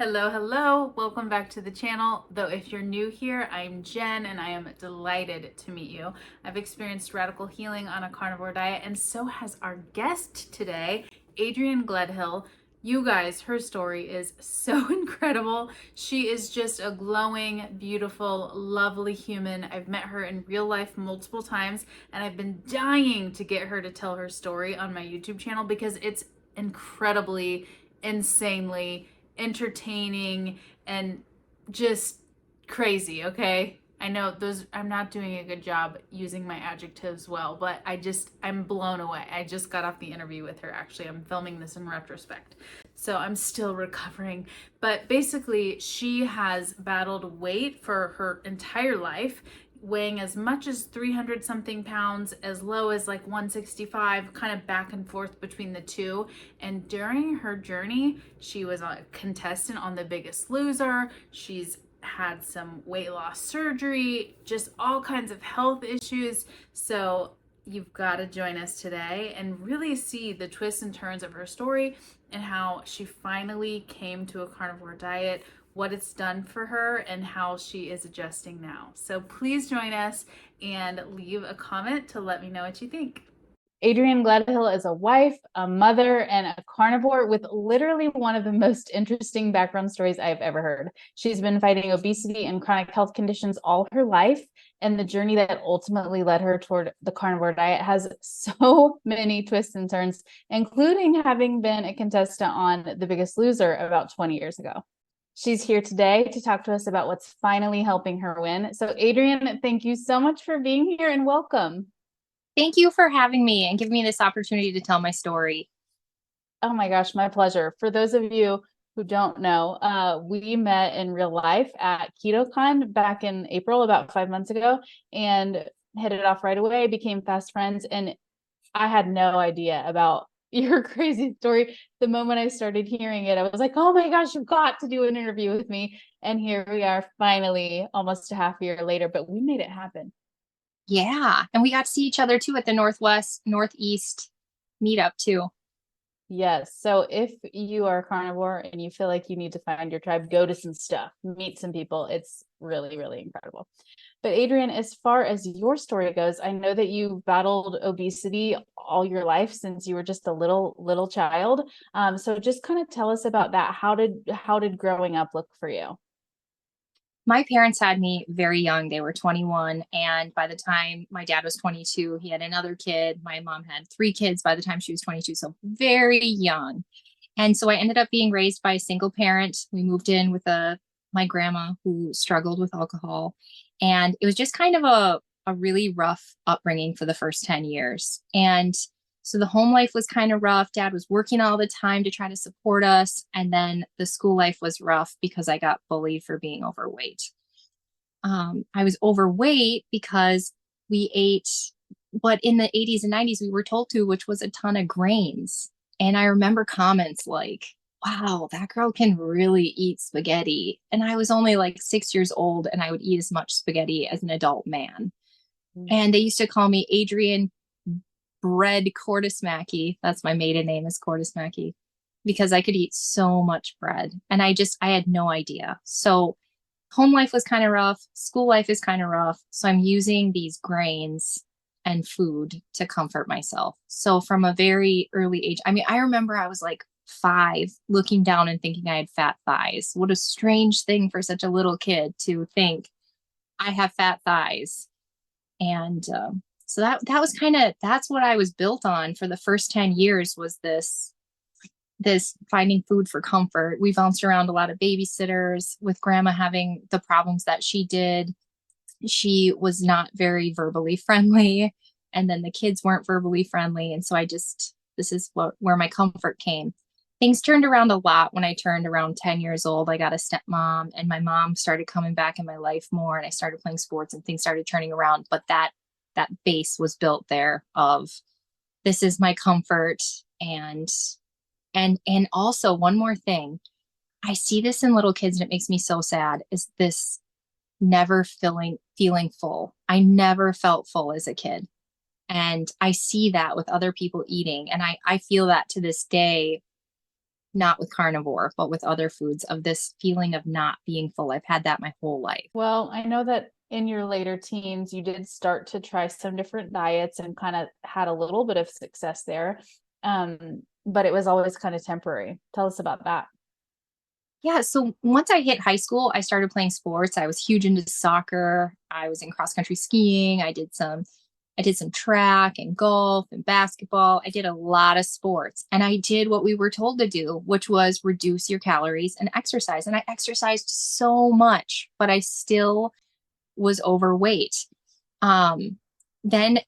Hello, hello. Welcome back to the channel. Though if you're new here, I'm Jen and I am delighted to meet you. I've experienced radical healing on a carnivore diet and so has our guest today, Adrian Gledhill. You guys, her story is so incredible. She is just a glowing, beautiful, lovely human. I've met her in real life multiple times and I've been dying to get her to tell her story on my YouTube channel because it's incredibly, insanely entertaining and just crazy, okay? I know those I'm not doing a good job using my adjectives well, but I'm blown away. I just got off the interview with her actually. I'm filming this in retrospect. So I'm still recovering. But basically, she has battled weight for her entire life, weighing as much as 300 something pounds, as low as like 165, kind of back and forth between the two. And during her journey, she was a contestant on The Biggest Loser. She's had some weight loss surgery, just all kinds of health issues. So you've got to join us today and really see the twists and turns of her story and how she finally came to a carnivore diet, what it's done for her, and how she is adjusting now. So please join us and leave a comment to let me know what you think. Adrian Gledhill is a wife, a mother, and a carnivore with literally one of the most interesting background stories I've ever heard. She's been fighting obesity and chronic health conditions all her life, and the journey that ultimately led her toward the carnivore diet has so many twists and turns, including having been a contestant on The Biggest Loser about 20 years ago. She's here today to talk to us about what's finally helping her win. So, Adrian, thank you so much for being here and welcome. Thank you for having me and giving me this opportunity to tell my story. Oh my gosh, my pleasure. For those of you who don't know, we met in real life at KetoCon back in April, about 5 months ago, and hit it off right away, became fast friends. And I had no idea about your crazy story. The moment I started hearing it, I was like, oh my gosh, you've got to do an interview with me. And here we are finally, almost a half year later, but we made it happen. Yeah. And we got to see each other too at the Northeast meetup too. Yes. So if you are a carnivore and you feel like you need to find your tribe, go to some stuff, meet some people. It's really, really incredible. But Adrian, as far as your story goes, I know that you battled obesity all your life since you were just a little child. So just kind of tell us about that. How did growing up look for you? My parents had me very young. They were 21. And by the time my dad was 22, he had another kid. My mom had three kids by the time she was 22. So very young. And so I ended up being raised by a single parent. We moved in with my grandma who struggled with alcohol. And it was just kind of a really rough upbringing for the first 10 years. And so the home life was kind of rough. Dad was working all the time to try to support us. And then the school life was rough because I got bullied for being overweight. I was overweight because we ate what in the 80s and 90s we were told to, which was a ton of grains. And I remember comments like, wow, that girl can really eat spaghetti. And I was only like 6 years old and I would eat as much spaghetti as an adult man. And they used to call me Adrian Bread Cordismackie. That's my maiden name is Cordismackie because I could eat so much bread. And I had no idea. So home life was kind of rough. School life is kind of rough. So I'm using these grains and food to comfort myself. So from a very early age, I mean, I remember I was like 5 looking down and thinking I had fat thighs. What a strange thing for such a little kid to think I have fat thighs. And so that was that's what I was built on for the first 10 years was this finding food for comfort. We bounced around a lot of babysitters with grandma having the problems that she did. She was not very verbally friendly, and then the kids weren't verbally friendly. And so this is where my comfort came. Things turned around a lot when I turned around 10 years old. I got a stepmom and my mom started coming back in my life more and I started playing sports and things started turning around. But that base was built there of this is my comfort. And also one more thing, I see this in little kids and it makes me so sad is this never feeling full. I never felt full as a kid. And I see that with other people eating. And I feel that to this day not with carnivore, but with other foods, of this feeling of not being full. I've had that my whole life. Well, I know that in your later teens, you did start to try some different diets and kind of had a little bit of success there. But it was always kind of temporary. Tell us about that. Yeah. So once I hit high school, I started playing sports. I was huge into soccer. I was in cross country skiing. I did some track and golf and basketball. I did a lot of sports, and I did what we were told to do, which was reduce your calories and exercise. And I exercised so much, but I still was overweight. Then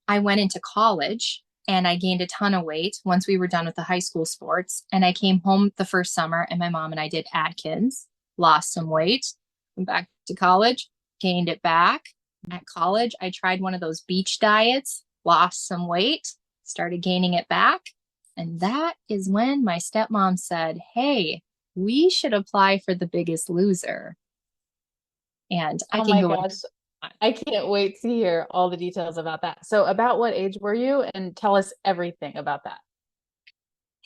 I went into college and I gained a ton of weight once we were done with the high school sports. And I came home the first summer, and my mom and I did Atkins, lost some weight, went back to college, gained it back. At college, I tried one of those beach diets, lost some weight, started gaining it back. And that is when my stepmom said, "Hey, we should apply for the Biggest Loser." And I Oh can my go gosh. I can't wait to hear all the details about that. So, about what age were you? And tell us everything about that.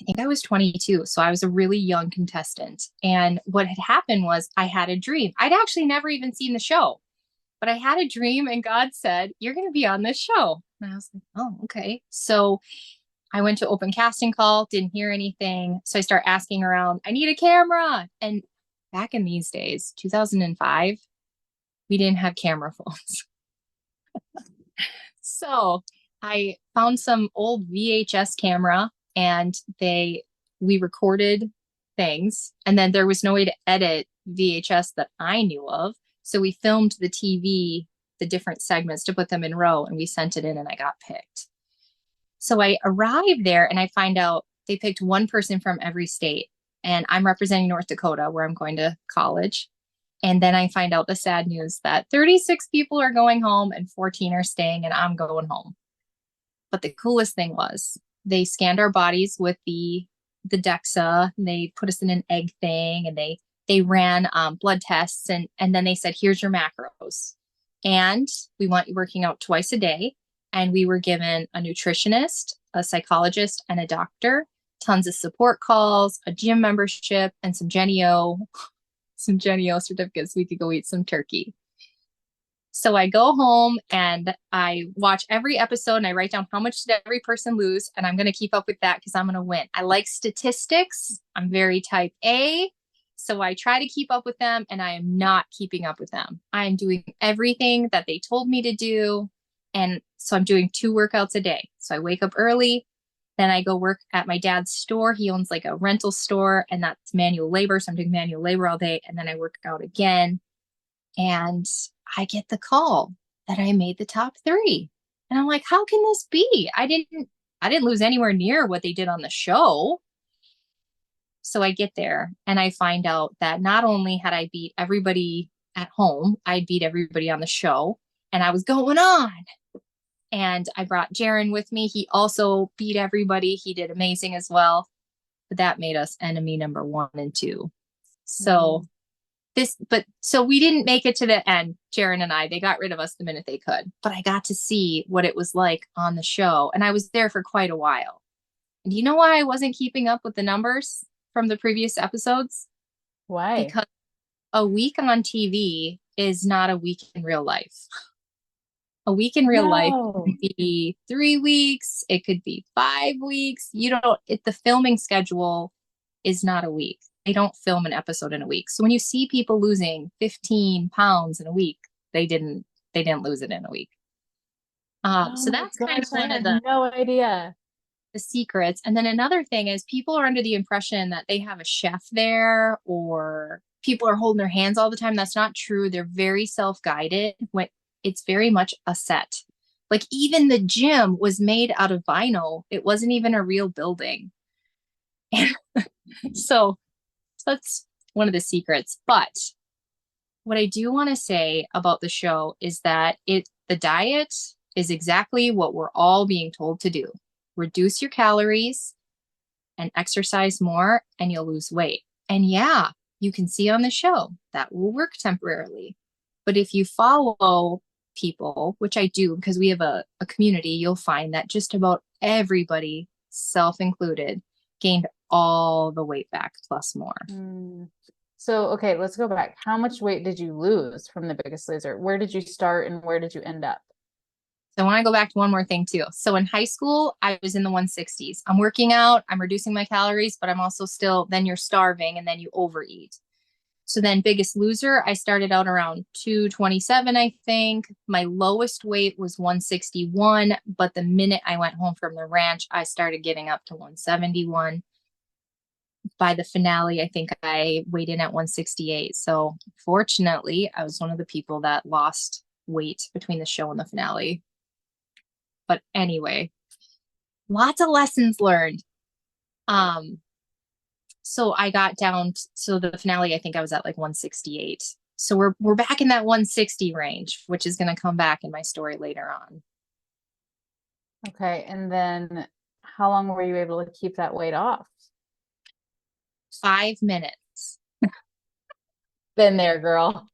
I think I was 22. So I was a really young contestant. And what had happened was I had a dream. I'd actually never even seen the show, but I had a dream and God said, "You're going to be on this show." And I was like, "Oh, okay." So I went to open casting call, didn't hear anything. So I start asking around, "I need a camera." And back in these days, 2005, we didn't have camera phones. So I found some old VHS camera, and we recorded things, and then there was no way to edit VHS that I knew of. So we filmed the TV, the different segments to put them in row, and we sent it in and I got picked. So I arrived there and I find out they picked one person from every state, and I'm representing North Dakota where I'm going to college. And then I find out the sad news that 36 people are going home and 14 are staying, and I'm going home. But the coolest thing was they scanned our bodies with the DEXA, and they put us in an egg thing, and they ran blood tests, and then they said, "Here's your macros. And we want you working out twice a day." And we were given a nutritionist, a psychologist, and a doctor, tons of support calls, a gym membership, and some Genio certificates. We could go eat some turkey. So I go home and I watch every episode and I write down how much did every person lose. And I'm going to keep up with that because I'm going to win. I like statistics. I'm very type A. So I try to keep up with them, and I am not keeping up with them. I am doing everything that they told me to do. And so I'm doing 2 workouts a day. So I wake up early, then I go work at my dad's store. He owns like a rental store, and that's manual labor. So I'm doing manual labor all day. And then I work out again. And I get the call that I made the top 3. And I'm like, how can this be? I didn't lose anywhere near what they did on the show. So I get there and I find out that not only had I beat everybody at home, I beat everybody on the show, and I was going on. And I brought Jaron with me. He also beat everybody. He did amazing as well. But that made us enemy number 1 and 2. So so we didn't make it to the end, Jaron and I. They got rid of us the minute they could. But I got to see what it was like on the show. And I was there for quite a while. And you know why I wasn't keeping up with the numbers from the previous episodes? Why? Because a week on TV is not a week in real life. A week in real life could be 3 weeks. It could be 5 weeks. The filming schedule is not a week. They don't film an episode in a week. So when you see people losing 15 pounds in a week, they didn't lose it in a week. So that's kind of one of no idea. the secrets. And then another thing is people are under the impression that they have a chef there, or people are holding their hands all the time. That's not true. They're very self-guided. It's very much a set. Like even the gym was made out of vinyl. It wasn't even a real building. So that's one of the secrets. But what I do want to say about the show is that the diet is exactly what we're all being told to do. Reduce your calories and exercise more, and you'll lose weight. And yeah, you can see on the show that will work temporarily. But if you follow people, which I do because we have a community, you'll find that just about everybody, self included, gained all the weight back plus more. So, okay, let's go back. How much weight did you lose from The Biggest Loser? Where did you start and where did you end up? So I want to go back to one more thing too. So in high school, I was in the 160s. I'm working out, I'm reducing my calories, but I'm also still, then you're starving and then you overeat. So then Biggest Loser, I started out around 227, I think. My lowest weight was 161, but the minute I went home from the ranch, I started getting up to 171. By the finale, I think I weighed in at 168. So fortunately, I was one of the people that lost weight between the show and the finale. But anyway, lots of lessons learned. So I got down, so the finale, I think I was at like 168. So we're back in that 160 range, which is going to come back in my story later on. Okay, and then how long were you able to keep that weight off? 5 minutes. Been there, girl.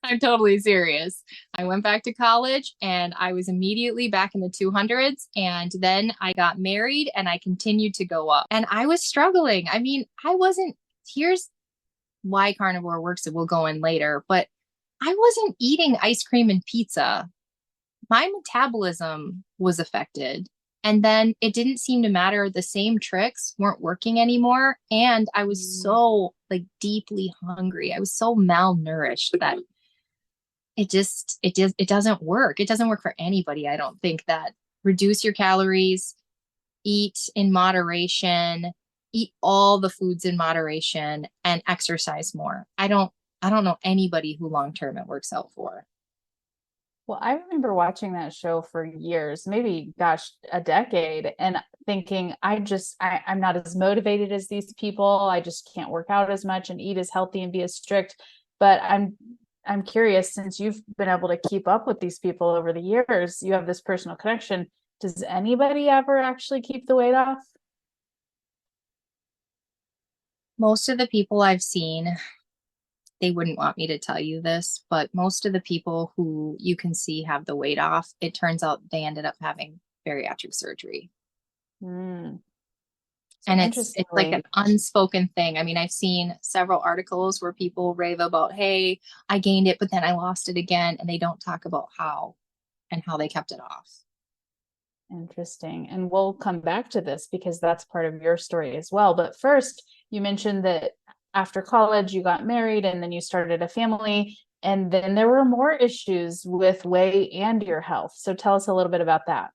I'm totally serious. I went back to college and I was immediately back in the 200s. And then I got married and I continued to go up. And I was struggling. I mean, here's why carnivore works, that we'll go in later, but I wasn't eating ice cream and pizza. My metabolism was affected. And then it didn't seem to matter. The same tricks weren't working anymore. And I was so like deeply hungry. I was so malnourished that it doesn't work. It doesn't work for anybody. I don't think that reduce your calories, eat in moderation, eat all the foods in moderation, and exercise more. I don't know anybody who long-term it works out for. Well, I remember watching that show for years, maybe, gosh, a decade, and thinking, I'm not as motivated as these people. I just can't work out as much and eat as healthy and be as strict. But I'm curious, since you've been able to keep up with these people over the years, you have this personal connection. Does anybody ever actually keep the weight off? Most of the people I've seen, they wouldn't want me to tell you this, but most of the people who you can see have the weight off, it turns out they ended up having bariatric surgery. So and it's like an unspoken thing. I mean, I've seen several articles where people rave about, hey, I gained it, but then I lost it again. And they don't talk about how they kept it off. Interesting. And we'll come back to this because that's part of your story as well. But first, you mentioned that after college, you got married and then you started a family. And then there were more issues with weight and your health. So tell us a little bit about that.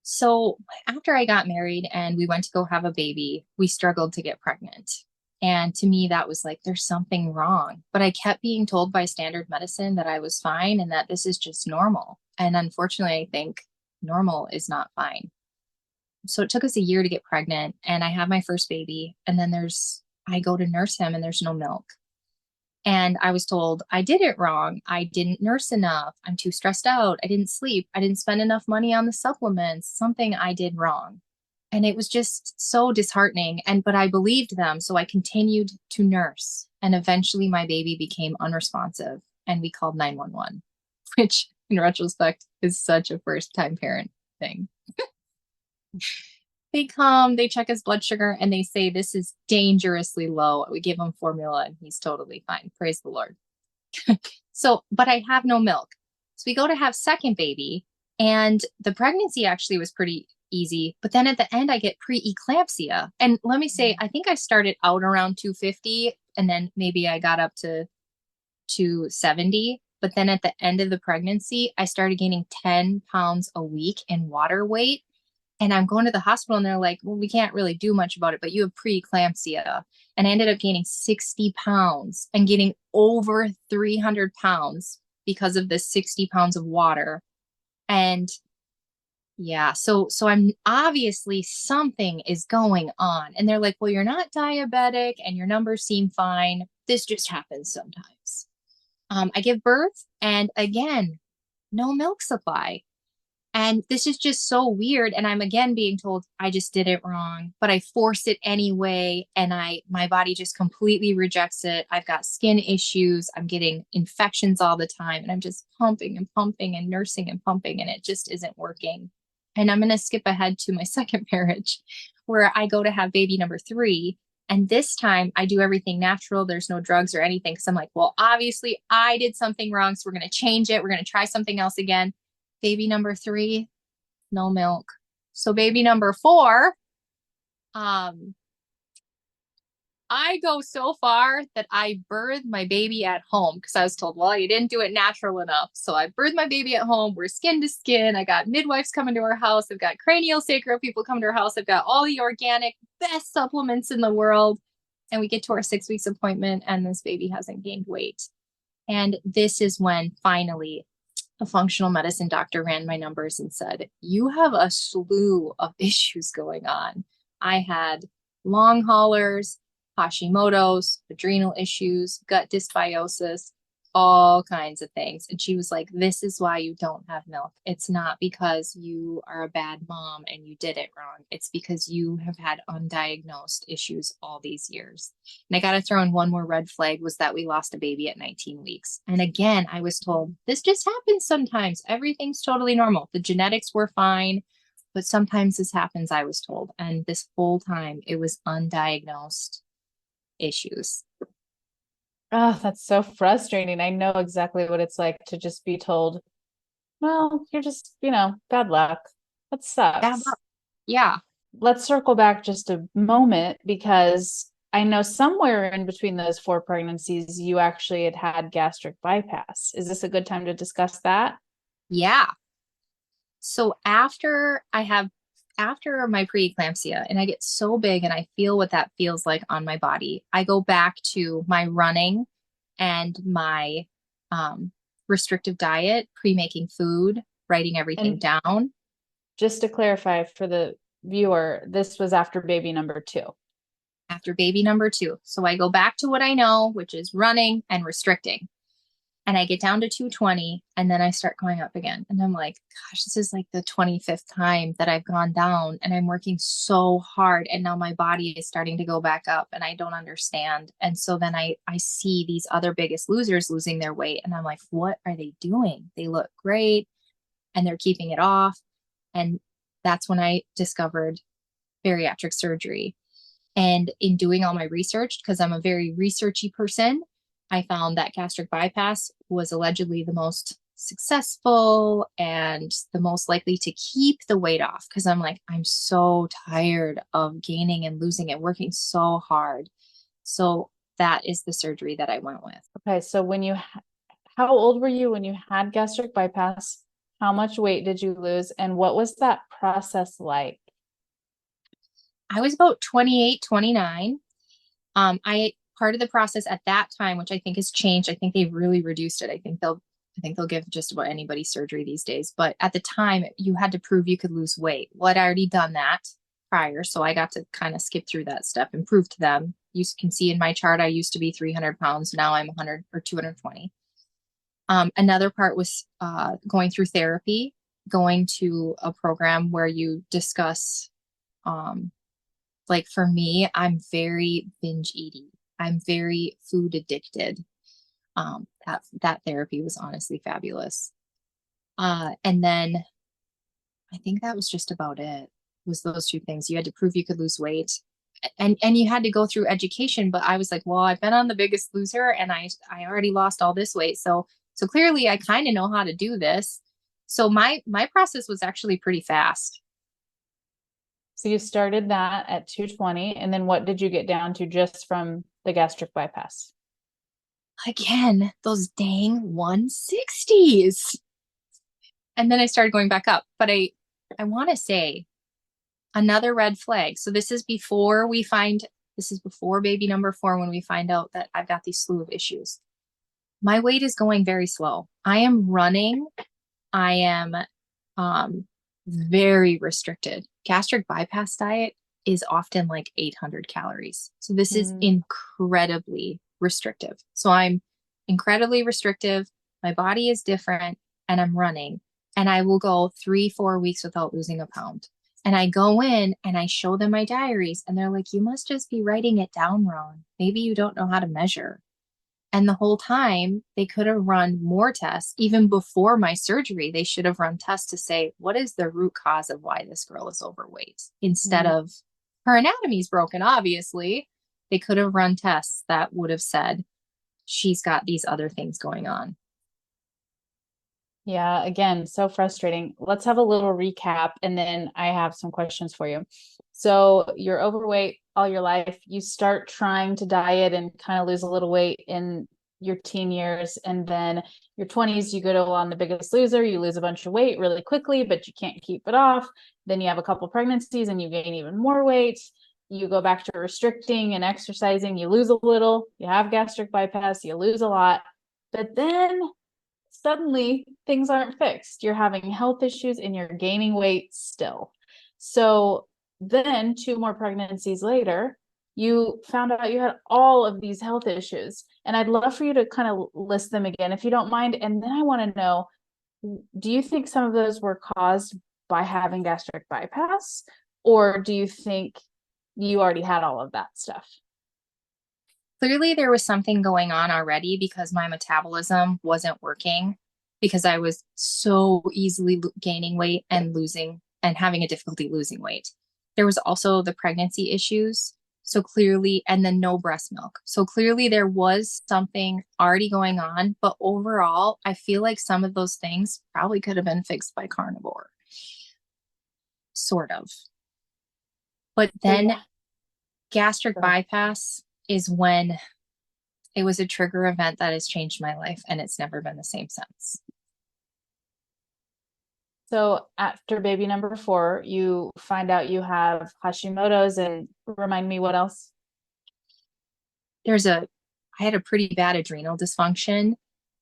So after I got married and we went to go have a baby, we struggled to get pregnant. And to me, that was like, there's something wrong. But I kept being told by standard medicine that I was fine and that this is just normal. And unfortunately, I think normal is not fine. So it took us a year to get pregnant and I have my first baby. And then I go to nurse him and there's no milk. And I was told I did it wrong. I didn't nurse enough. I'm too stressed out. I didn't sleep. I didn't spend enough money on the supplements, something I did wrong. And it was just so disheartening. But I believed them. So I continued to nurse. And eventually my baby became unresponsive and we called 911, which in retrospect is such a first time parent thing. They come, they check his blood sugar and they say, this is dangerously low. We give him formula and he's totally fine. Praise the Lord. But I have no milk. So we go to have second baby and the pregnancy actually was pretty easy. But then at the end, I get pre-eclampsia. And let me say, I think I started out around 250 and then maybe I got up to 270. But then at the end of the pregnancy, I started gaining 10 pounds a week in water weight. And I'm going to the hospital and they're like, well, we can't really do much about it, but you have preeclampsia. And I ended up gaining 60 pounds and getting over 300 pounds because of the 60 pounds of water. And yeah, so I'm obviously something is going on. And they're like, well, you're not diabetic and your numbers seem fine. This just happens sometimes. I give birth and again, no milk supply. And this is just so weird. And I'm again being told I just did it wrong, but I force it anyway. And my body just completely rejects it. I've got skin issues. I'm getting infections all the time. And I'm just pumping and pumping and nursing and pumping. And it just isn't working. And I'm going to skip ahead to my second marriage, where I go to have baby number 3. And this time I do everything natural. There's no drugs or anything. Cause I'm like, well, obviously I did something wrong. So we're going to change it. We're going to try something else again. Baby number 3, no milk. So baby number 4, I go so far that I birthed my baby at home because I was told, well, you didn't do it natural enough. So I birthed my baby at home. We're skin to skin. I got midwives coming to our house. I've got cranial sacral people coming to our house. I've got all the organic, best supplements in the world. And we get to our 6 weeks appointment and this baby hasn't gained weight. And this is when finally a functional medicine doctor ran my numbers and said, you have a slew of issues going on. I had long haulers, Hashimoto's, adrenal issues, gut dysbiosis, all kinds of things. And she was like, this is why you don't have milk. It's not because you are a bad mom and you did it wrong. It's because you have had undiagnosed issues all these years. And I got to throw in one more red flag was that we lost a baby at 19 weeks. And again, I was told this just happens sometimes. Everything's totally normal. The genetics were fine, but sometimes this happens, I was told. And this whole time it was undiagnosed issues. Oh, that's so frustrating. I know exactly what it's like to just be told, well, you're just, bad luck. That sucks. Yeah. Let's circle back just a moment because I know somewhere in between those 4 pregnancies, you actually had gastric bypass. Is this a good time to discuss that? Yeah. So after my preeclampsia and I get so big and I feel what that feels like on my body, I go back to my running and my restrictive diet, pre-making food, writing everything down. Just to clarify for the viewer, this was after baby number 2. After baby number 2. So I go back to what I know, which is running and restricting. And I get down to 220 and then I start going up again. And I'm like, gosh, this is like the 25th time that I've gone down and I'm working so hard. And now my body is starting to go back up and I don't understand. And so then I see these other biggest losers losing their weight. And I'm like, what are they doing? They look great and they're keeping it off. And that's when I discovered bariatric surgery. And in doing all my research, because I'm a very researchy person, I found that gastric bypass was allegedly the most successful and the most likely to keep the weight off. Because I'm like, I'm so tired of gaining and losing and working so hard. So that is the surgery that I went with. Okay. So how old were you when you had gastric bypass? How much weight did you lose? And what was that process like? I was about 28, 29. Part of the process at that time, which I think has changed, I think they've really reduced it. I think they'll give just about anybody surgery these days. But at the time, you had to prove you could lose weight. Well, I'd already done that prior, so I got to kind of skip through that step and prove to them. You can see in my chart, I used to be 300 pounds. Now I'm 100 or 220. Another part was going through therapy, going to a program where you discuss, like for me, I'm very binge eating. I'm very food addicted. That therapy was honestly fabulous. And then I think that was just about it, was those 2 things. You had to prove you could lose weight and you had to go through education. But I was like, well, I've been on The Biggest Loser and I already lost all this weight. So clearly I kind of know how to do this. So my process was actually pretty fast. So you started that at 220. And then what did you get down to just from the gastric bypass? Again, those dang 160s. And then I started going back up. But I want to say another red flag. So this is before baby number 4 when we find out that I've got these slew of issues. My weight is going very slow. I am running. I am very restricted. Gastric bypass diet is often like 800 calories. So this is incredibly restrictive. So I'm incredibly restrictive. My body is different and I'm running and I will go 3-4 weeks without losing a pound. And I go in and I show them my diaries and they're like, you must just be writing it down wrong. Maybe you don't know how to measure. And the whole time they could have run more tests. Even before my surgery, they should have run tests to say, what is the root cause of why this girl is overweight instead of her anatomy's broken, obviously. They could have run tests that would have said she's got these other things going on. Yeah, again, so frustrating. Let's have a little recap and then I have some questions for you. So you're overweight all your life. You start trying to diet and kind of lose a little weight in your teen years. And then your 20s, you go to on The Biggest Loser, you lose a bunch of weight really quickly, but you can't keep it off. Then you have a couple pregnancies and you gain even more weight. You go back to restricting and exercising, you lose a little, you have gastric bypass, you lose a lot. But then suddenly things aren't fixed. You're having health issues and you're gaining weight still. So then 2 more pregnancies later, you found out you had all of these health issues. And I'd love for you to kind of list them again, if you don't mind. And then I want to know, do you think some of those were caused by having gastric bypass? Or do you think you already had all of that stuff? Clearly, there was something going on already because my metabolism wasn't working because I was so easily gaining weight and losing and having a difficulty losing weight. There was also the pregnancy issues. So clearly, and then no breast milk. So clearly, there was something already going on. But overall, I feel like some of those things probably could have been fixed by carnivore. Sort of. But then gastric bypass is when it was a trigger event that has changed my life, and it's never been the same since. So after baby number 4, you find out you have Hashimoto's, and remind me what else? I had a pretty bad adrenal dysfunction.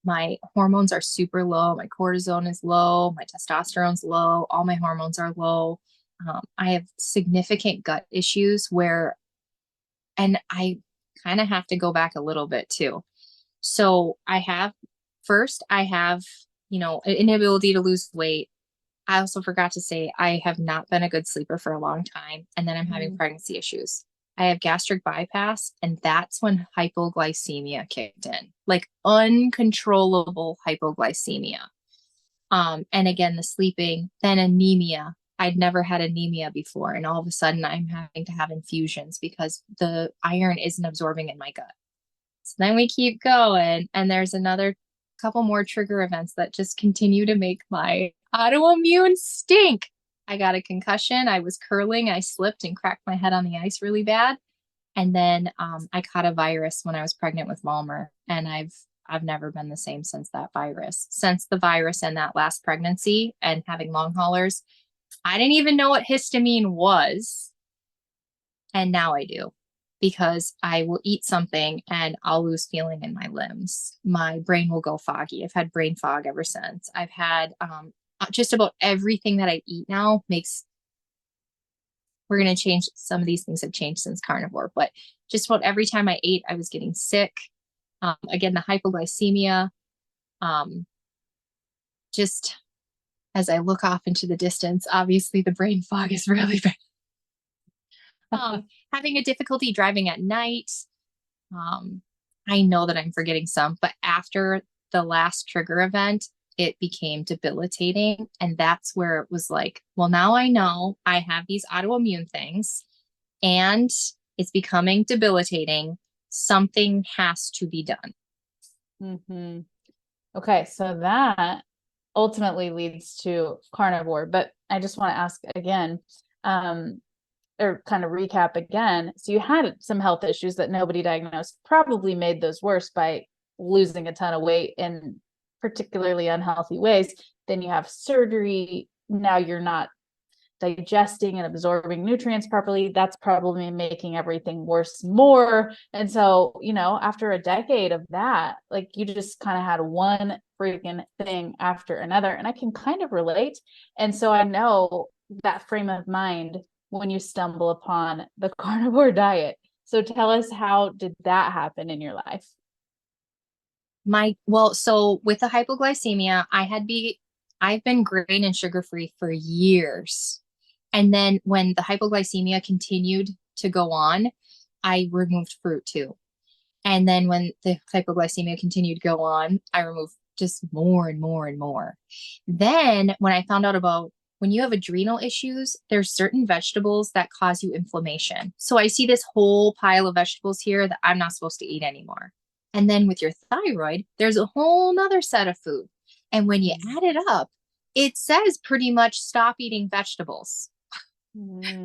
My hormones are super low. My cortisone is low. My testosterone's low. All my hormones are low. I have significant gut issues and I kind of have to go back a little bit too. So I have, inability to lose weight. I also forgot to say I have not been a good sleeper for a long time. And then I'm having pregnancy issues. I have gastric bypass, and that's when hypoglycemia kicked in, like uncontrollable hypoglycemia. And again, the sleeping, then anemia. I'd never had anemia before. And all of a sudden I'm having to have infusions because the iron isn't absorbing in my gut. So then we keep going, and there's another couple more trigger events that just continue to make my autoimmune stink. I got a concussion. I was curling. I slipped and cracked my head on the ice really bad. And then I caught a virus when I was pregnant with Valmer, and I've never been the same since that virus. Since the virus and that last pregnancy and having long haulers, I didn't even know what histamine was. And now I do, because I will eat something and I'll lose feeling in my limbs. My brain will go foggy. I've had brain fog ever since. I've had just about everything that I eat now we're going to change. Some of these things have changed since carnivore, but just about every time I ate, I was getting sick. Again, the hypoglycemia, just as I look off into the distance, obviously the brain fog is really bad. Having a difficulty driving at night. I know that I'm forgetting some, but after the last trigger event, it became debilitating. And that's where it was like, well, now I know I have these autoimmune things and it's becoming debilitating. Something has to be done. Mm-hmm. Okay, so that ultimately leads to carnivore, but I just want to ask again, or kind of recap again. So you had some health issues that nobody diagnosed, probably made those worse by losing a ton of weight in particularly unhealthy ways. Then you have surgery. Now you're not digesting and absorbing nutrients properly. That's probably making everything worse more. And so, after a decade of that, like you just kind of had one freaking thing after another. And I can kind of relate. And so I know that frame of mind when you stumble upon the carnivore diet. So tell us, how did that happen in your life? So with the hypoglycemia, I've been grain and sugar-free for years. And then when the hypoglycemia continued to go on, I removed fruit too. And then when the hypoglycemia continued to go on, I removed just more and more and more. Then when I found out about when you have adrenal issues, there's certain vegetables that cause you inflammation. So I see this whole pile of vegetables here that I'm not supposed to eat anymore. And then with your thyroid, there's a whole nother set of food. And when you add it up, it says pretty much stop eating vegetables.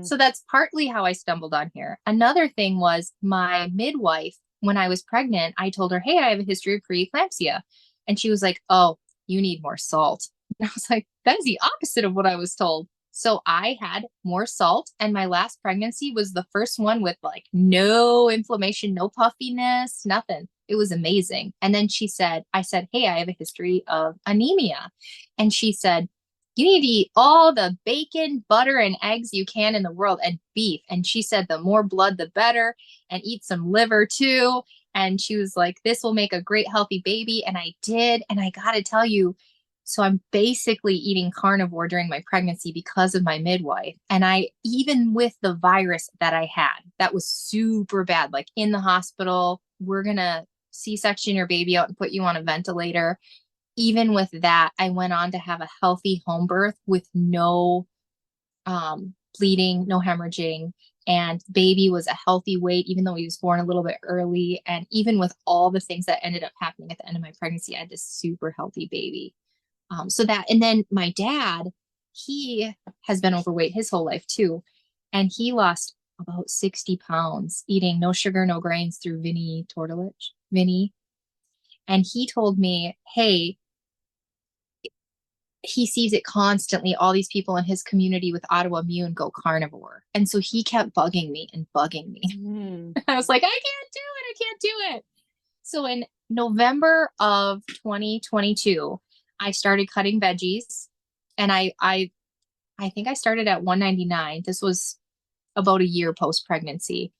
So that's partly how I stumbled on here. Another thing was my midwife, when I was pregnant, I told her, hey, I have a history of preeclampsia. And she was like, oh, you need more salt. And I was like, that is the opposite of what I was told. So I had more salt. And my last pregnancy was the first one with like no inflammation, no puffiness, nothing. It was amazing. And then I said, hey, I have a history of anemia. And she said, you need to eat all the bacon, butter, and eggs you can in the world and beef. And she said, the more blood, the better, and eat some liver too. And she was like, this will make a great, healthy baby. And I did. And I got to tell you, so I'm basically eating carnivore during my pregnancy because of my midwife. And even with the virus that I had, that was super bad, like in the hospital, we're going to C-section your baby out and put you on a ventilator. Even with that, I went on to have a healthy home birth with no bleeding, no hemorrhaging, and baby was a healthy weight, even though he was born a little bit early. And even with all the things that ended up happening at the end of my pregnancy, I had this super healthy baby. And then my dad, he has been overweight his whole life too. And he lost about 60 pounds eating no sugar, no grains through Vinny Tortilage, Vinny. And he told me, hey, he sees it constantly. All these people in his community with autoimmune go carnivore. And so he kept bugging me and bugging me. I was like, I can't do it. I can't do it. So in November of 2022, I started cutting veggies, and I think I started at 199. This was about a year post pregnancy.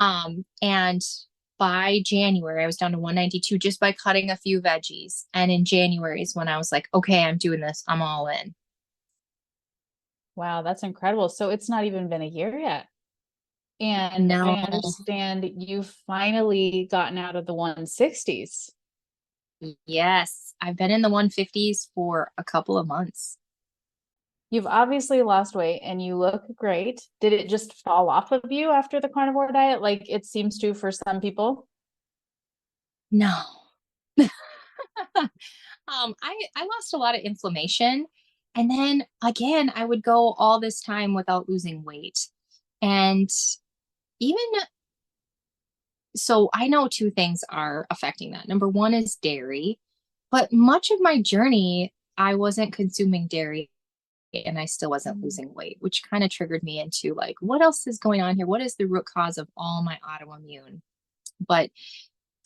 And by January, I was down to 192 just by cutting a few veggies. And in January is when I was like, okay, I'm doing this. I'm all in. Wow, that's incredible. So it's not even been a year yet. And No. I understand you've finally gotten out of the 160s. Yes, I've been in the 150s for a couple of months. You've obviously lost weight and you look great. Did it just fall off of you after the carnivore diet, like it seems to for some people? No. I lost a lot of inflammation. And then again, I would go all this time without losing weight. And even so, I know two things are affecting that. Number one is dairy, but much of my journey, I wasn't consuming dairy and I still wasn't losing weight, which kind of triggered me into like, what else is going on here? What is the root cause of all my autoimmune? But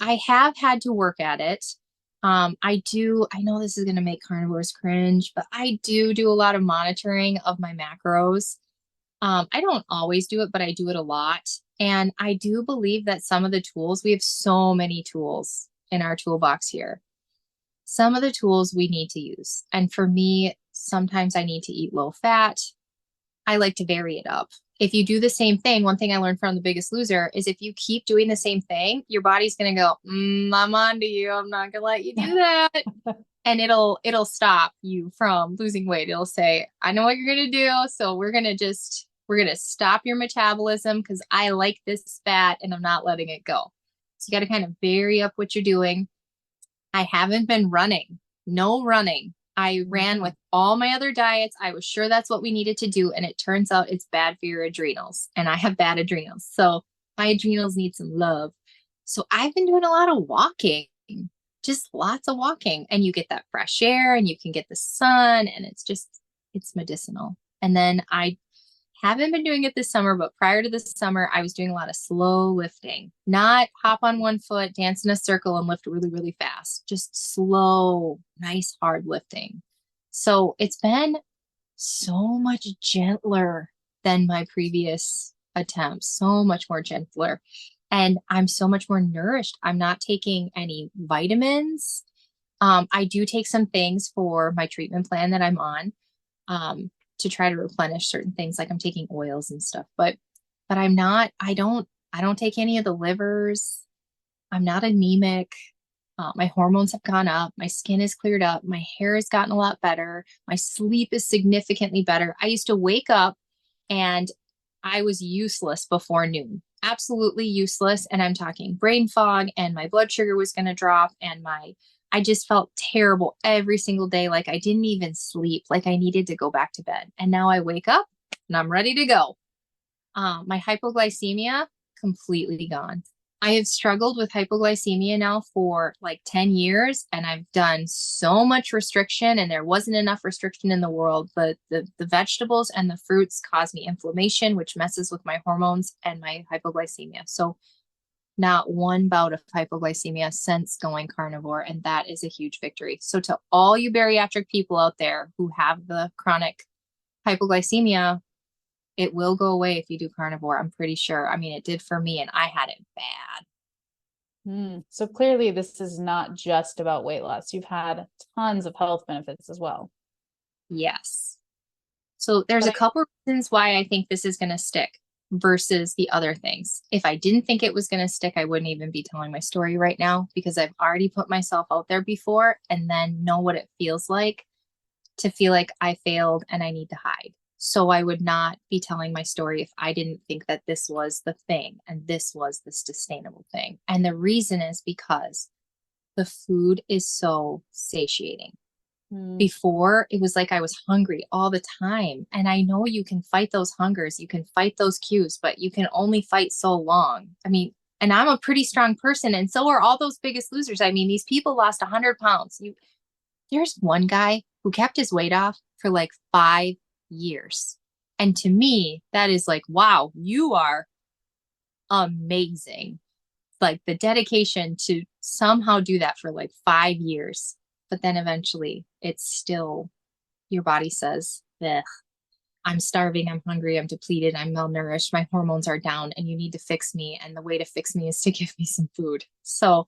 I have had to work at it. I know this is going to make carnivores cringe, but I do a lot of monitoring of my macros. I don't always do it, but I do it a lot. And I do believe that some of the tools, we have so many tools in our toolbox here. Some of the tools we need to use. And for me, sometimes I need to eat low fat. I like to vary it up. If you do the same thing, one thing I learned from The Biggest Loser is if you keep doing the same thing, your body's going to go, I'm on to you. I'm not going to let you do that. And it'll stop you from losing weight. It'll say, I know what you're going to do. So we're going to stop your metabolism because I like this fat and I'm not letting it go. So you got to kind of vary up what you're doing. I haven't been running, no running. I ran with all my other diets. I was sure that's what we needed to do. And it turns out it's bad for your adrenals. And I have bad adrenals. So my adrenals need some love. So I've been doing a lot of walking, just lots of walking. And you get that fresh air and you can get the sun. And it's medicinal. And then I haven't been doing it this summer, but prior to this summer, I was doing a lot of slow lifting, not hop on one foot, dance in a circle and lift really, really fast, just slow, nice, hard lifting. So it's been so much gentler than my previous attempts, so much more gentler. And I'm so much more nourished. I'm not taking any vitamins. I do take some things for my treatment plan that I'm on. To try to replenish certain things, like I'm taking oils and stuff, but I don't take any of the livers. I'm not anemic. My hormones have gone up. My skin is cleared up. My hair has gotten a lot better. My sleep is significantly better. I used to wake up and I was useless before noon, absolutely useless. And I'm talking brain fog, and my blood sugar was going to drop, and I just felt terrible every single day. Like I didn't even sleep, like I needed to go back to bed. And now I wake up and I'm ready to go. My hypoglycemia completely gone. I have struggled with hypoglycemia now for like 10 years, and I've done so much restriction, and there wasn't enough restriction in the world, but the vegetables and the fruits cause me inflammation, which messes with my hormones and my hypoglycemia. So not one bout of hypoglycemia since going carnivore, and that is a huge victory. So to all you bariatric people out there who have the chronic hypoglycemia, it will go away if you do carnivore. I'm pretty sure. I mean, it did for me, and I had it bad. So clearly this is not just about weight loss. You've had tons of health benefits as well. Yes. So there's a couple reasons why I think this is going to stick versus the other things. If I didn't think it was going to stick, I wouldn't even be telling my story right now, because I've already put myself out there before and then know what it feels like to feel like I failed and I need to hide. So I would not be telling my story if I didn't think that this was the thing and this was the sustainable thing. And the reason is because the food is so satiating. Before, it was like I was hungry all the time. And I know you can fight those hungers, you can fight those cues, but you can only fight so long. I mean, and I'm a pretty strong person, and so are all those Biggest Losers. I mean, these people lost 100 pounds. Here's one guy who kept his weight off for like 5 years. And to me, that is like, wow, you are amazing. Like the dedication to somehow do that for like 5 years. But then eventually it's still, your body says, ugh, I'm starving, I'm hungry, I'm depleted, I'm malnourished, my hormones are down, and you need to fix me. And the way to fix me is to give me some food. So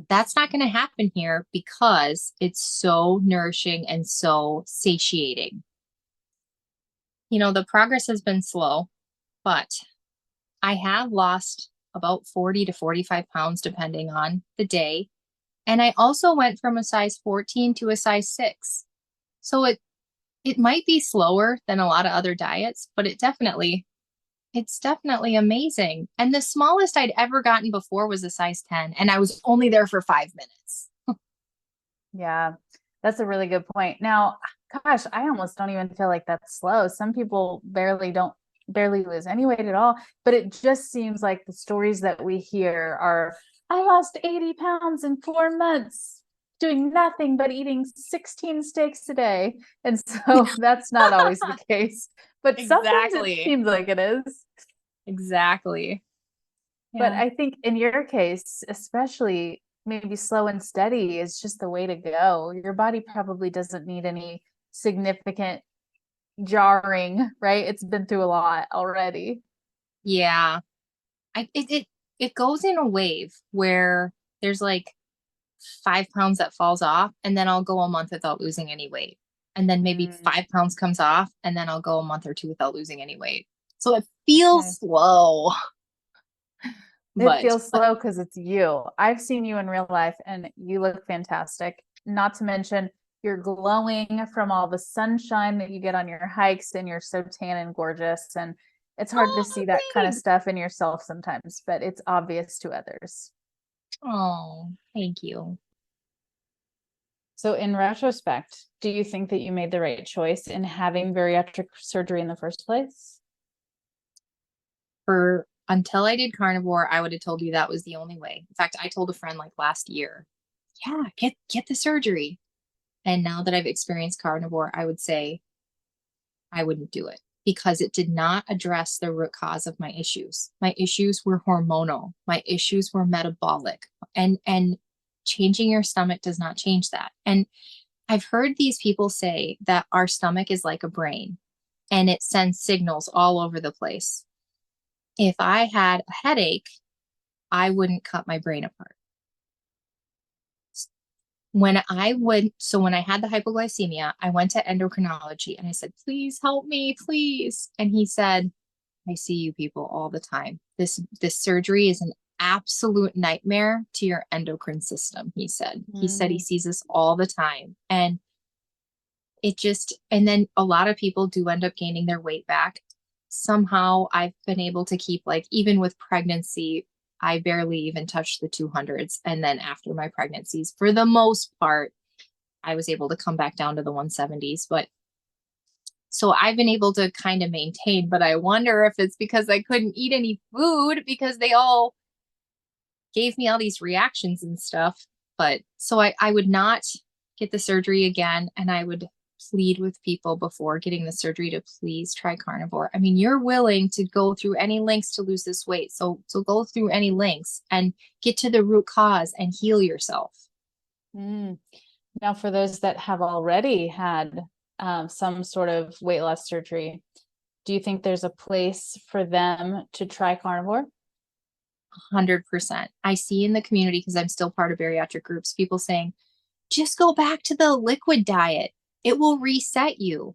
that's not going to happen here because it's so nourishing and so satiating. You know, the progress has been slow, but I have lost about 40 to 45 pounds depending on the day. And I also went from a size 14 to a size 6. So it might be slower than a lot of other diets, but it's definitely amazing. And the smallest I'd ever gotten before was a size 10, and I was only there for 5 minutes. Yeah, that's a really good point. Now, gosh, I almost don't even feel like that's slow. Some people barely lose any weight at all, but it just seems like the stories that we hear are, I lost 80 pounds in 4 months doing nothing but eating 16 steaks a day. And so that's not always the case, but sometimes it seems like it is. Exactly. But I think in your case, especially, maybe slow and steady is just the way to go. Your body probably doesn't need any significant jarring, right? It's been through a lot already. Yeah. It goes in a wave where there's like 5 pounds that falls off, and then I'll go a month without losing any weight. And then maybe 5 pounds comes off, and then I'll go a month or two without losing any weight. So it feels slow. It feels slow because it's you. I've seen you in real life and you look fantastic. Not to mention you're glowing from all the sunshine that you get on your hikes, and you're so tan and gorgeous. And it's hard to see that kind of stuff in yourself sometimes, but it's obvious to others. Oh, thank you. So in retrospect, do you think that you made the right choice in having bariatric surgery in the first place? Until I did carnivore, I would have told you that was the only way. In fact, I told a friend like last year, yeah, get the surgery. And now that I've experienced carnivore, I would say I wouldn't do it because it did not address the root cause of my issues. My issues were hormonal. My issues were metabolic, and changing your stomach does not change that. And I've heard these people say that our stomach is like a brain and it sends signals all over the place. If I had a headache, I wouldn't cut my brain apart. When I had the hypoglycemia, I went to endocrinology and I said, please help me, please. And he said, I see you people all the time. This surgery is an absolute nightmare to your endocrine system, he said. He said he sees this all the time. And and then a lot of people do end up gaining their weight back. Somehow I've been able to keep, like, even with pregnancy, I barely even touched the 200s. And then after my pregnancies, for the most part, I was able to come back down to the 170s. But so I've been able to kind of maintain, but I wonder if it's because I couldn't eat any food because they all gave me all these reactions and stuff. But so I would not get the surgery again. And I would plead with people before getting the surgery to please try carnivore. I mean, you're willing to go through any lengths to lose this weight. So go through any lengths and get to the root cause and heal yourself. Now, for those that have already had some sort of weight loss surgery, do you think there's a place for them to try carnivore? 100%. I see in the community, because I'm still part of bariatric groups, people saying, just go back to the liquid diet. It will reset you,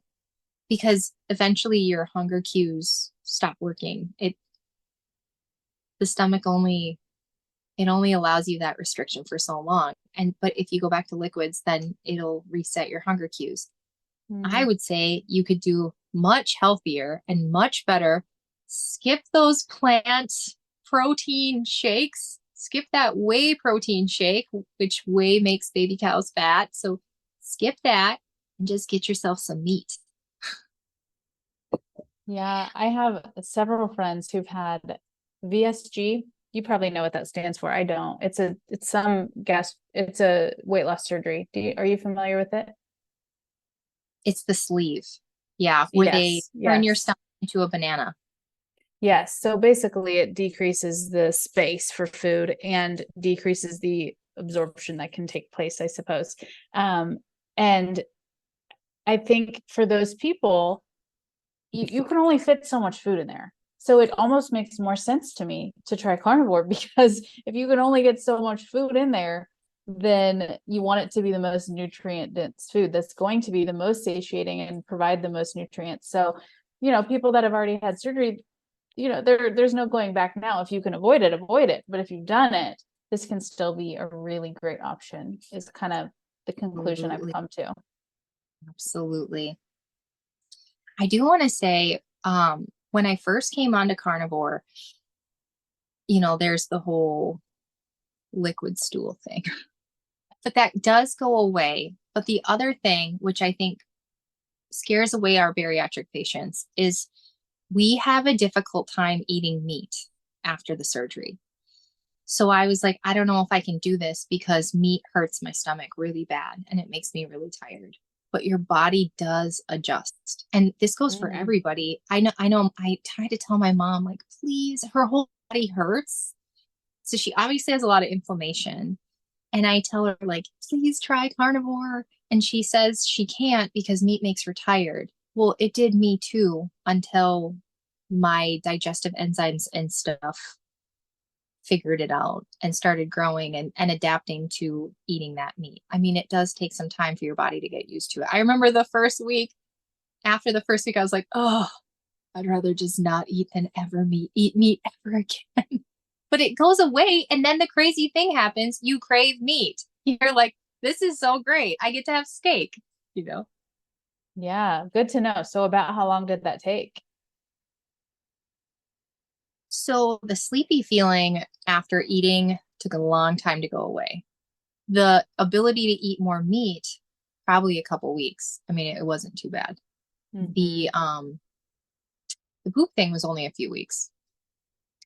because eventually your hunger cues stop working. The stomach only allows you that restriction for so long. But if you go back to liquids, then it'll reset your hunger cues. I would say you could do much healthier and much better. Skip those plant protein shakes. Skip that whey protein shake, which whey makes baby cows fat. So skip that and just get yourself some meat. Yeah, I have several friends who've had VSG. You probably know what that stands for. I don't. It's a weight loss surgery. Are you familiar with it? It's the sleeve. Yeah, where they turn your stomach into a banana. Yes. So basically it decreases the space for food and decreases the absorption that can take place, I suppose. And I think for those people, you can only fit so much food in there. So it almost makes more sense to me to try carnivore, because if you can only get so much food in there, then you want it to be the most nutrient dense food that's going to be the most satiating and provide the most nutrients. So, people that have already had surgery, there's no going back now. If you can avoid it, avoid it. But if you've done it, this can still be a really great option, is kind of the conclusion I've come to. Absolutely. I do want to say, when I first came onto carnivore, there's the whole liquid stool thing, but that does go away. But the other thing, which I think scares away our bariatric patients, is we have a difficult time eating meat after the surgery. So I was like, I don't know if I can do this, because meat hurts my stomach really bad and it makes me really tired. But your body does adjust. And this goes for everybody. I know. I try to tell my mom, like, please, her whole body hurts. So she obviously has a lot of inflammation. And I tell her, like, please try carnivore. And she says she can't because meat makes her tired. Well, it did me too, until my digestive enzymes and stuff figured it out and started growing and adapting to eating that meat. I mean, it does take some time for your body to get used to it. I remember after the first week, I was like, oh, I'd rather just not eat than eat meat ever again. But it goes away. And then the crazy thing happens. You crave meat. You're like, this is so great. I get to have steak, Yeah, good to know. So about how long did that take? So the sleepy feeling after eating took a long time to go away. The ability to eat more meat, probably a couple weeks. I mean, it wasn't too bad. The poop thing was only a few weeks.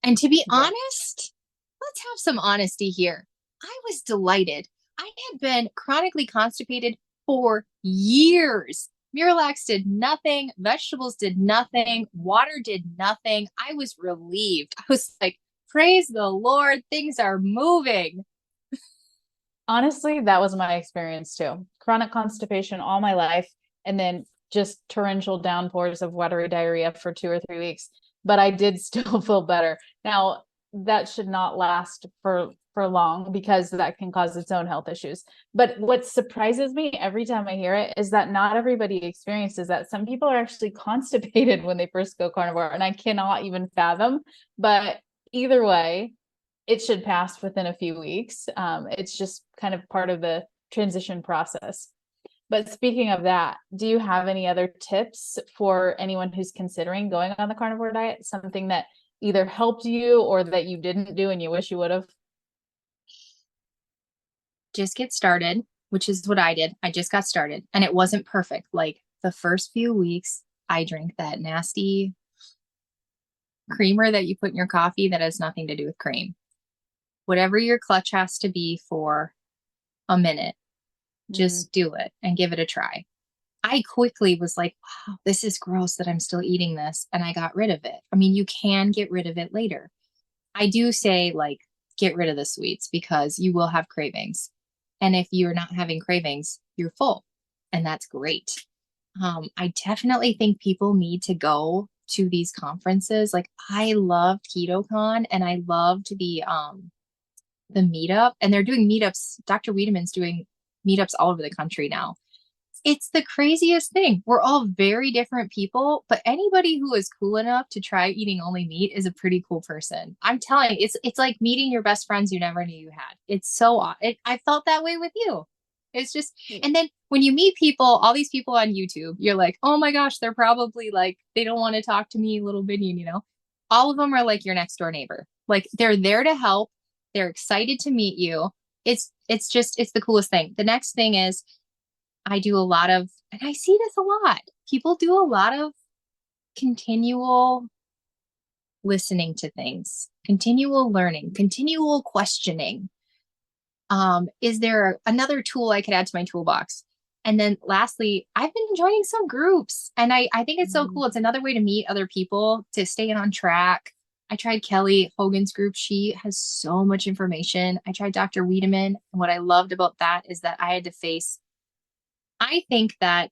And to be honest, let's have some honesty here. I was delighted. I had been chronically constipated for years. Miralax did nothing. Vegetables did nothing. Water did nothing. I was relieved. I was like, praise the Lord, things are moving. Honestly, that was my experience too. Chronic constipation all my life, and then just torrential downpours of watery diarrhea for 2 or 3 weeks. But I did still feel better. Now, that should not last for long, because that can cause its own health issues. But what surprises me every time I hear it is that not everybody experiences that. Some people are actually constipated when they first go carnivore, and I cannot even fathom. But either way, it should pass within a few weeks. It's just kind of part of the transition process. But speaking of that, do you have any other tips for anyone who's considering going on the carnivore diet? Something that either helped you or that you didn't do and you wish you would have? Just get started, which is what I did. I just got started and it wasn't perfect. Like the first few weeks, I drank that nasty creamer that you put in your coffee that has nothing to do with cream. Whatever your clutch has to be for a minute, just do it and give it a try. I quickly was like, wow, this is gross that I'm still eating this. And I got rid of it. I mean, you can get rid of it later. I do say, like, get rid of the sweets because you will have cravings. And if you're not having cravings, you're full. And that's great. I definitely think people need to go to these conferences. Like, I loved KetoCon and I loved the meetup, and they're doing meetups. Dr. Wiedemann's doing meetups all over the country now. It's the craziest thing. We're all very different people, but anybody who is cool enough to try eating only meat is a pretty cool person. I'm telling you, it's like meeting your best friends you never knew you had. It's so odd. I felt that way with you. It's just, and then when you meet people, all these people on YouTube, you're like, oh my gosh, they're probably like, they don't want to talk to me, little minion, you know? All of them are like your next door neighbor. Like they're there to help. They're excited to meet you. It's the coolest thing. The next thing is I do a lot of, and I see this a lot. People do a lot of continual listening to things, continual learning, continual questioning. Is there another tool I could add to my toolbox? And then lastly, I've been joining some groups and I think it's so cool. It's another way to meet other people, to stay on track. I tried Kelly Hogan's group. She has so much information. I tried Dr. Wiedemann. And what I loved about that is that I had to face, I think that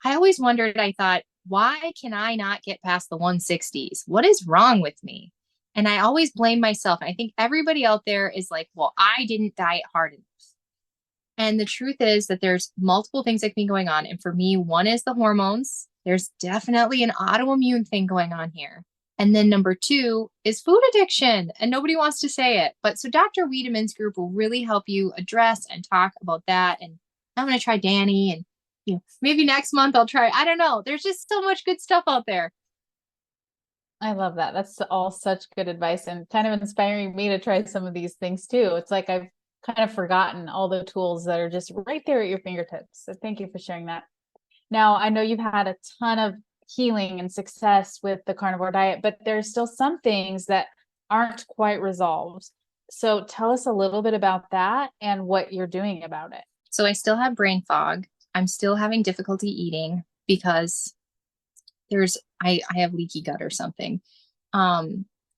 I always wondered, I thought, why can I not get past the 160s? What is wrong with me? And I always blame myself. I think everybody out there is like, well, I didn't diet hard enough. And the truth is that there's multiple things that can be going on. And for me, one is the hormones. There's definitely an autoimmune thing going on here. And then number two is food addiction. And nobody wants to say it. But so Dr. Wiedemann's group will really help you address and talk about that. And I'm going to try Danny, and maybe next month I'll try, I don't know. There's just so much good stuff out there. I love that. That's all such good advice and kind of inspiring me to try some of these things too. It's like I've kind of forgotten all the tools that are just right there at your fingertips. So thank you for sharing that. Now, I know you've had a ton of healing and success with the carnivore diet, but there's still some things that aren't quite resolved. So tell us a little bit about that and what you're doing about it. So I still have brain fog. I'm still having difficulty eating because I have leaky gut or something. I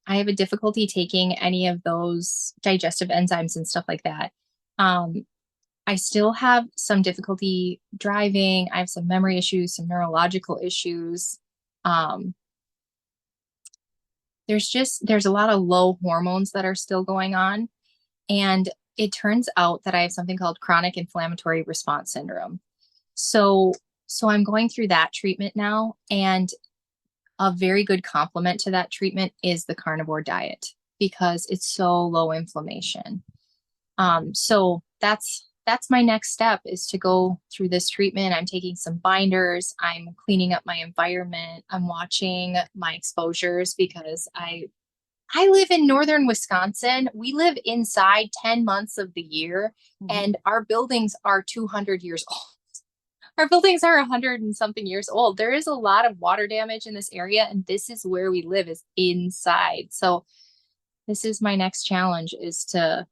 have a difficulty taking any of those digestive enzymes and stuff like that. I still have some difficulty driving. I have some memory issues, some neurological issues. There's a lot of low hormones that are still going on. And it turns out that I have something called chronic inflammatory response syndrome. So I'm going through that treatment now, and a very good complement to that treatment is the carnivore diet because it's so low inflammation. So that's my next step, is to go through this treatment. I'm taking some binders. I'm cleaning up my environment. I'm watching my exposures because I live in northern Wisconsin. We live inside 10 months of the year, and our buildings are 200 years old. Our buildings are 100 and something years old. There is a lot of water damage in this area, and this is where we live, is inside. So this is my next challenge, is to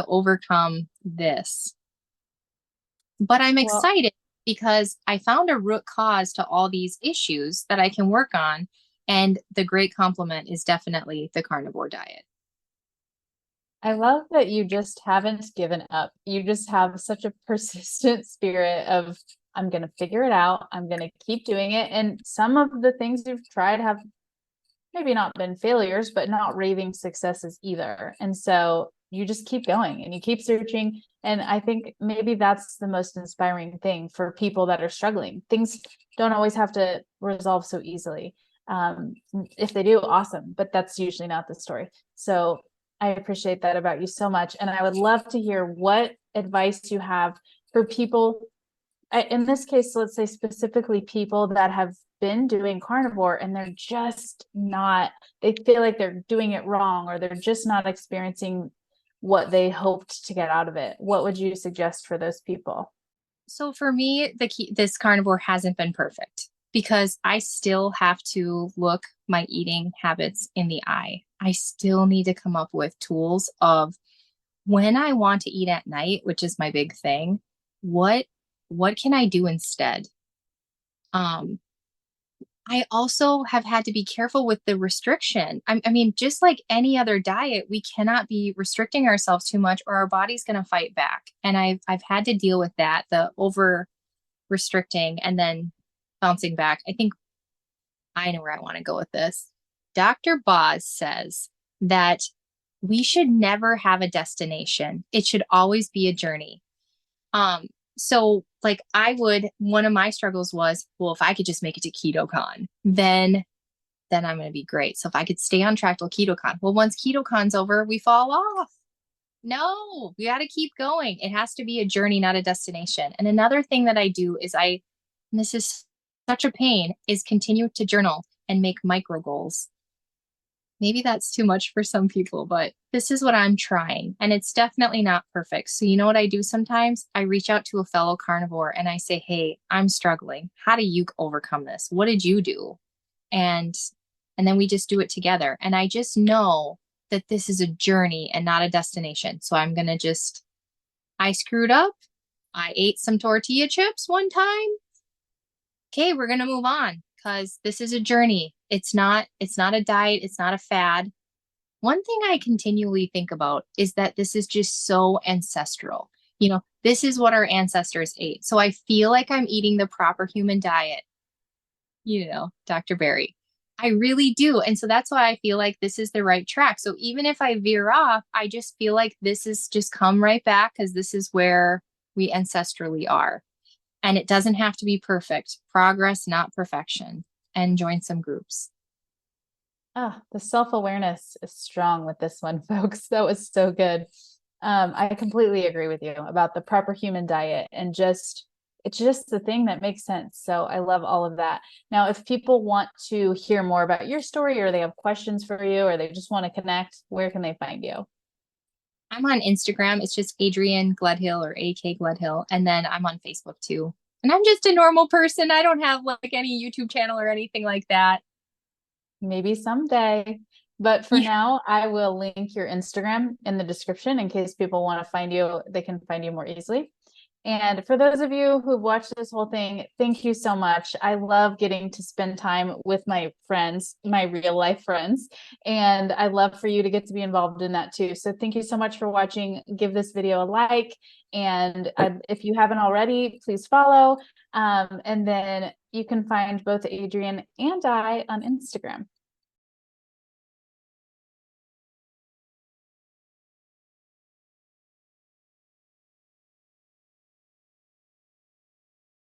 overcome this. But I'm excited because I found a root cause to all these issues that I can work on. And the great compliment is definitely the carnivore diet. I love that you just haven't given up. You just have such a persistent spirit of, I'm going to figure it out. I'm going to keep doing it. And some of the things you've tried have maybe not been failures, but not raving successes either. And so you just keep going and you keep searching. And I think maybe that's the most inspiring thing for people that are struggling. Things don't always have to resolve so easily. If they do, awesome, but that's usually not the story. So I appreciate that about you so much. And I would love to hear what advice you have for people. In this case, let's say specifically people that have been doing carnivore and they're just not, they feel like they're doing it wrong, or they're just not experiencing what they hoped to get out of it. What would you suggest for those people? So for me, this carnivore hasn't been perfect because I still have to look my eating habits in the eye. I still need to come up with tools of when I want to eat at night, which is my big thing. What what can I do instead? Um, I also have had to be careful with the restriction. I mean, just like any other diet, we cannot be restricting ourselves too much or our body's going to fight back. And I've had to deal with that, the over restricting and then bouncing back. I think I know where I want to go with this. Dr. Boz says that we should never have a destination. It should always be a journey. Um, so like one of my struggles was, well, if I could just make it to KetoCon, then I'm going to be great. So if I could stay on track till KetoCon, well, once KetoCon's over, we fall off. No, we got to keep going. It has to be a journey, not a destination. And another thing that I do is and this is such a pain, is continue to journal and make micro goals. Maybe that's too much for some people, but this is what I'm trying. And it's definitely not perfect. So you know what I do sometimes? I reach out to a fellow carnivore and I say, hey, I'm struggling. How do you overcome this? What did you do? And then we just do it together. And I just know that this is a journey and not a destination. So I'm going to I screwed up. I ate some tortilla chips one time. Okay, we're going to move on because this is a journey. It's not a diet. It's not a fad. One thing I continually think about is that this is just so ancestral. You know, this is what our ancestors ate. So I feel like I'm eating the proper human diet. You know, Dr. Berry. I really do. And so that's why I feel like this is the right track. So even if I veer off, I just feel like this is just come right back because this is where we ancestrally are. And it doesn't have to be perfect. Progress, not perfection. And join some groups. Oh, the self-awareness is strong with this one, folks. That was so good. I completely agree with you about the proper human diet and it's just the thing that makes sense. So I love all of that. Now, if people want to hear more about your story or they have questions for you or they just want to connect, where can they find you? I'm on Instagram. It's just Adrian Gledhill or AK Gledhill. And then I'm on Facebook too. And I'm just a normal person. I don't have like any YouTube channel or anything like that. Maybe someday. But for now, I will link your Instagram in the description in case people want to find you, they can find you more easily. And for those of you who've watched this whole thing, thank you so much. I love getting to spend time with my friends, my real life friends, and I love for you to get to be involved in that too. So thank you so much for watching. Give this video a like, and if you haven't already, please follow. And then you can find both Adrian and I on Instagram.